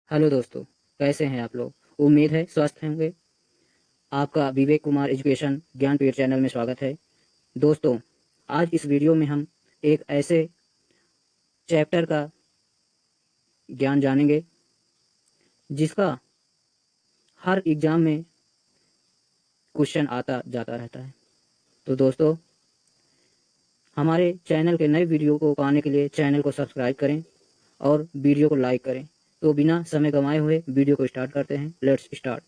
Hello दोस्तों, कैसे हैं आप लोग। उम्मीद है स्वस्थ होंगे। आपका विवेक कुमार एजुकेशन ज्ञानपीठ चैनल में स्वागत है। दोस्तों, आज इस वीडियो में हम एक ऐसे चैप्टर का ज्ञान जानेंगे जिसका हर एग्जाम में क्वेश्चन आता जाता रहता है। तो दोस्तों, हमारे चैनल के नए वीडियो को पाने के लिए चैनल को सब्सक्राइब करें और वीडियो को लाइक करें। तो बिना समय गंवाए हुए वीडियो को स्टार्ट करते हैं। Let's start.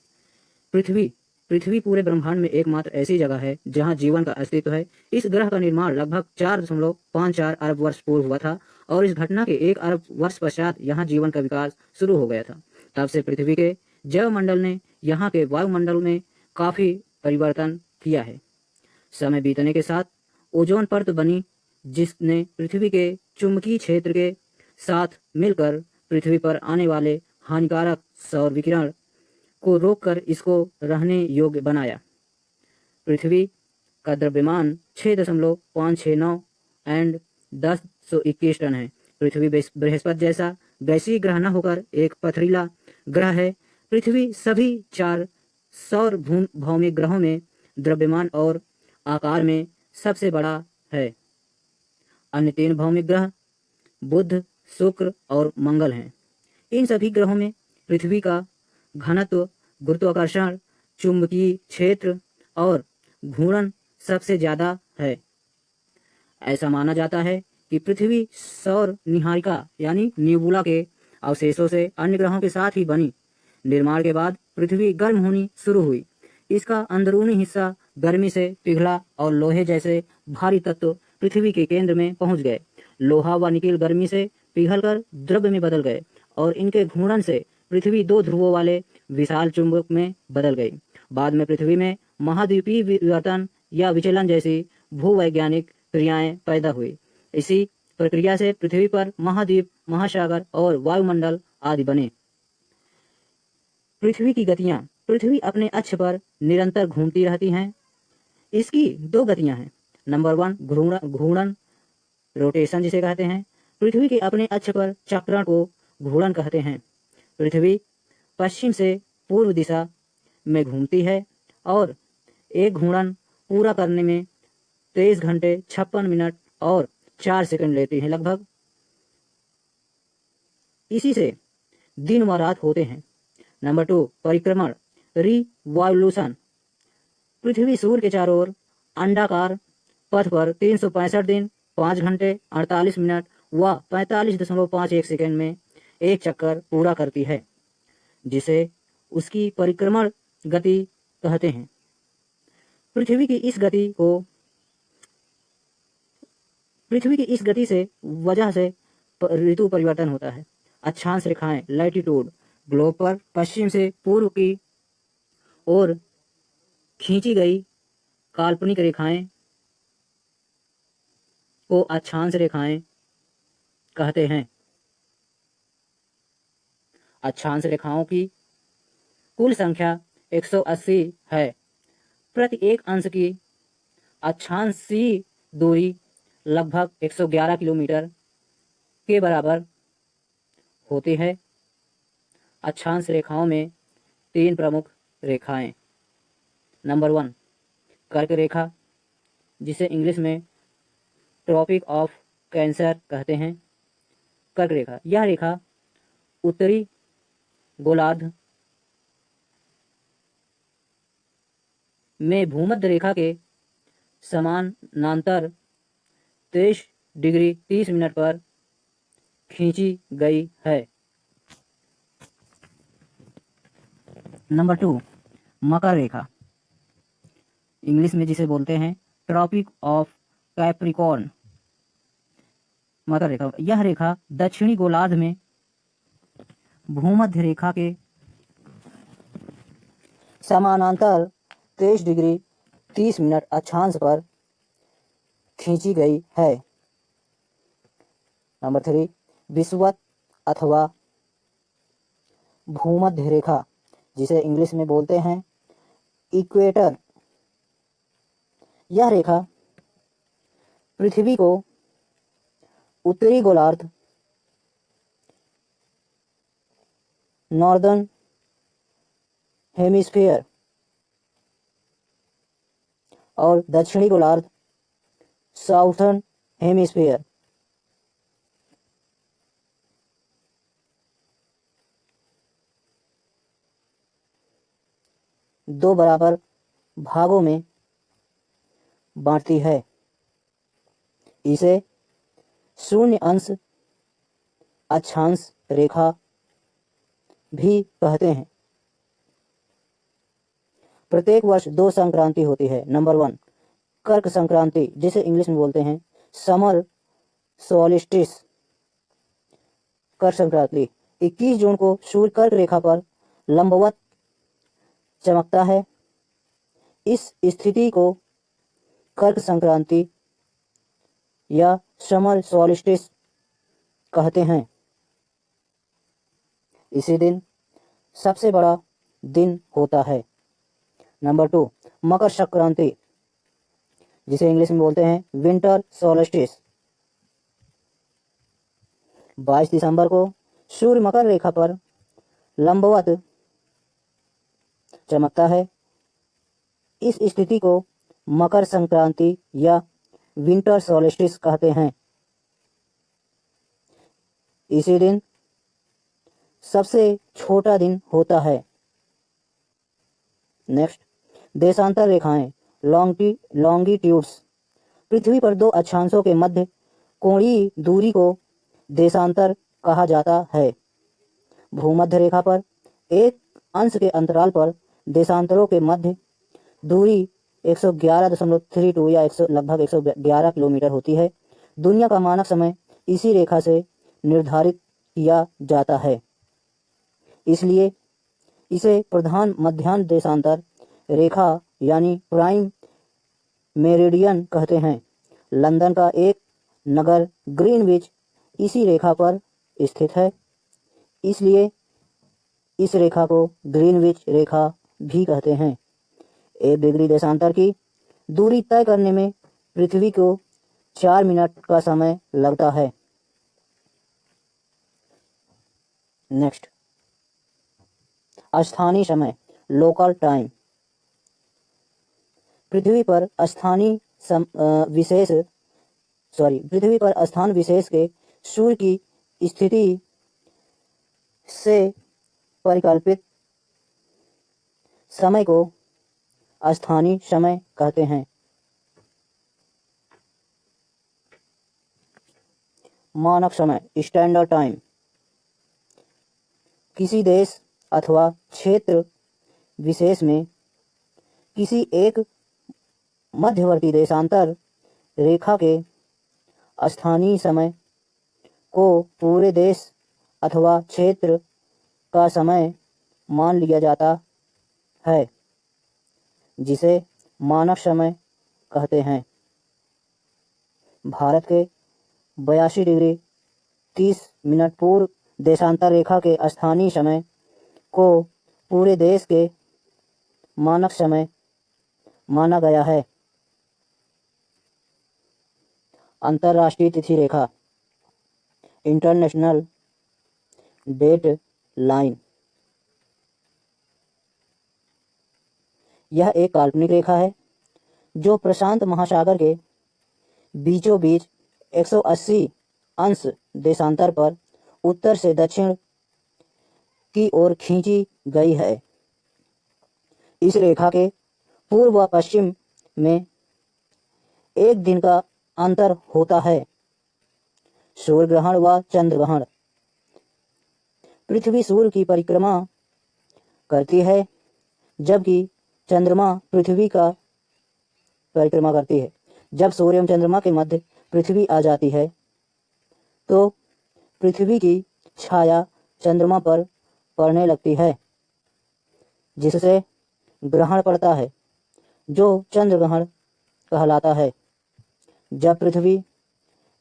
पृथ्वी पृथ्वी पूरे ब्रह्मांड में एकमात्र ऐसी जगह है जहां जीवन का अस्तित्व है। इस ग्रह का निर्माण लगभग 4.54 अरब वर्ष पूर्व हुआ था और इस घटना के 1 अरब वर्ष पश्चात यहां जीवन का विकास शुरू हो गया था। तब से पृथ्वी के जैवमंडल ने यहाँ के वायुमंडल में काफी परिवर्तन किया है। समय बीतने के साथ ओजोन परत बनी जिसने पृथ्वी के चुंबकीय क्षेत्र के साथ मिलकर पृथ्वी पर आने वाले हानिकारक सौर विकिरण को रोककर इसको रहने योग्य बनाया। पृथ्वी का द्रव्यमान 6.569 एंड 1021 टन है। पृथ्वी बृहस्पति जैसा गैसीय ग्रह न होकर एक पथरीला ग्रह है। पृथ्वी सभी 4 सौर भौमिक ग्रहों में द्रव्यमान और आकार में सबसे बड़ा है। अन्य 3 भौमिक ग्रह बुध, शुक्र और मंगल हैं। इन सभी ग्रहों में पृथ्वी का घनत्व, गुरुत्वाकर्षण, चुंबकीय क्षेत्र और घूर्णन सबसे ज्यादा है। ऐसा माना जाता है कि पृथ्वी सौर निहारिका यानी न्यूबुला के अवशेषों से अन्य ग्रहों के साथ ही बनी। निर्माण के बाद पृथ्वी गर्म होनी शुरू हुई। इसका अंदरूनी हिस्सा गर्मी से पिघला और लोहे जैसे भारी तत्व पृथ्वी के केंद्र में पहुंच गए। लोहा व निकेल गर्मी से पिघलकर द्रव्य में बदल गए और इनके घूर्णन से पृथ्वी 2 ध्रुवों वाले विशाल चुंबक में बदल गई। बाद में पृथ्वी में महाद्वीपीय विवर्तन या विचलन जैसी भूवैज्ञानिक क्रियाएं पैदा हुई। इसी प्रक्रिया से पृथ्वी पर महाद्वीप, महासागर और वायुमंडल आदि बने। पृथ्वी की गतियां। पृथ्वी अपने अक्ष पर निरंतर घूमती रहती हैं। इसकी 2 गतियां हैं। नंबर 1 घूर्णन, रोटेशन जिसे कहते हैं। पृथ्वी के अपने अक्ष पर चक्रण को घूर्णन कहते हैं। पृथ्वी पश्चिम से पूर्व दिशा में घूमती है और एक घूर्णन पूरा करने में 23 घंटे 56 मिनट और 4 सेकंड लेती है लगभग। इसी से दिन व रात होते हैं। नंबर 2 परिक्रमण, रिवॉल्यूशन। पृथ्वी सूर्य के चारों ओर अंडाकार पथ पर 365 दिन 5 घंटे 48 मिनट व 45.51 सेकंड में एक चक्कर पूरा करती है, जिसे उसकी परिक्रमण गति कहते हैं। पृथ्वी की इस गति से वजह से ऋतु परिवर्तन होता है। अक्षांश रेखाएं, लैटिट्यूड। ग्लोब पर पश्चिम से पूर्व की ओर खींची गई काल्पनिक रेखाएं को अक्षांश रेखाएं कहते हैं। अक्षांश रेखाओं की कुल संख्या 180 है। प्रति एक अंश की अक्षांशीय दूरी लगभग 111 किलोमीटर के बराबर होती है। अक्षांश रेखाओं में 3 प्रमुख रेखाएं। नंबर 1 कर्क रेखा, जिसे इंग्लिश में ट्रॉपिक ऑफ कैंसर कहते हैं। कर्क रेखा, यह रेखा उत्तरी गोलार्ध में भूमध्य रेखा के समानांतर 23 डिग्री 30 मिनट पर खींची गई है। नंबर 2 मकर रेखा, इंग्लिश में जिसे बोलते हैं ट्रॉपिक ऑफ कैप्रिकॉर्न। मकर रेखा, यह रेखा दक्षिणी गोलार्ध में भूमध्य रेखा के समानांतर 23 डिग्री 30 मिनट अक्षांश पर खींची गई है। नंबर 3 विषुवत अथवा भूमध्य रेखा, जिसे इंग्लिश में बोलते हैं इक्वेटर। यह रेखा पृथ्वी को उत्तरी गोलार्ध नॉर्दर्न हेमिस्फीयर और दक्षिणी गोलार्ध साउथर्न हेमिस्फीयर। दो बराबर भागों में बांटती है। इसे शून्य अंश अक्षांश रेखा भी कहते हैं। प्रत्येक वर्ष दो संक्रांति होती है। नंबर 1 कर्क संक्रांति, जिसे इंग्लिश में बोलते हैं समर सोलिस्टिस। कर्क संक्रांति 21 जून को सूर्य कर्क रेखा पर लंबवत चमकता है। इस स्थिति को कर्क संक्रांति या समर सोलिस्टिस कहते हैं। इसी दिन सबसे बड़ा दिन होता है। नंबर 2 मकर संक्रांति, जिसे इंग्लिश में बोलते हैं विंटर सोलिस्टिस। 22 दिसंबर को सूर्य मकर रेखा पर लंबवत चमकता है। इस स्थिति को मकर संक्रांति या विंटर सोलिस्टिस कहते हैं। इसी दिन सबसे छोटा दिन होता है। नेक्स्ट, देशांतर रेखाएं लॉन्गिट्यूड्स। पृथ्वी पर दो अक्षांशों के मध्य कोणीय दूरी को देशांतर कहा जाता है। भूमध्य रेखा पर एक अंश के अंतराल पर देशांतरों के मध्य दूरी 111.32 या लगभग 111 किलोमीटर होती है। दुनिया का मानक समय इसी रेखा से निर्धारित किया जाता है, इसलिए इसे प्रधान मध्याह्न देशांतर रेखा यानी प्राइम मेरिडियन कहते हैं। लंदन का एक नगर ग्रीनविच इसी रेखा पर स्थित है, इसलिए इस रेखा को ग्रीनविच रेखा भी कहते हैं। 1 डिग्री देशांतर की दूरी तय करने में पृथ्वी को 4 मिनट का समय लगता है। नेक्स्ट, स्थानीय समय लोकल टाइम। पृथ्वी पर स्थान विशेष के सूर्य की स्थिति से परिकल्पित समय को स्थानीय समय कहते हैं। मानक समय स्टैंडर्ड टाइम। किसी देश अथवा क्षेत्र विशेष में किसी एक मध्यवर्ती देशांतर रेखा के स्थानीय समय को पूरे देश अथवा क्षेत्र का समय मान लिया जाता है, जिसे मानक समय कहते हैं। भारत के 82 डिग्री 30 मिनट पूर्व देशांतर रेखा के स्थानीय समय को पूरे देश के मानक समय माना गया है। अंतर्राष्ट्रीय तिथि रेखा इंटरनेशनल डेट लाइन। यह एक काल्पनिक रेखा है जो प्रशांत महासागर के बीचों बीच 180 अंश देशांतर पर उत्तर से दक्षिण की ओर खींची गई है। इस रेखा के पूर्व व पश्चिम में एक दिन का अंतर होता है। सूर्य ग्रहण व चंद्र ग्रहण। पृथ्वी सूर्य की परिक्रमा करती है, जबकि चंद्रमा पृथ्वी का परिक्रमा करती है। जब सूर्य एवं चंद्रमा के मध्य पृथ्वी आ जाती है तो पृथ्वी की छाया चंद्रमा पर पड़ने लगती है, जिससे ग्रहण पड़ता है, जो चंद्र ग्रहण कहलाता है। जब पृथ्वी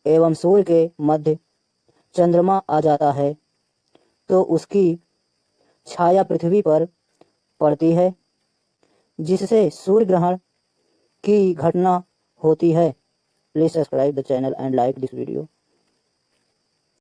एवं सूर्य के मध्य चंद्रमा आ जाता है तो उसकी छाया पृथ्वी पर पड़ती है, जिससे सूर्य ग्रहण की घटना होती है। Please subscribe the channel and like this video.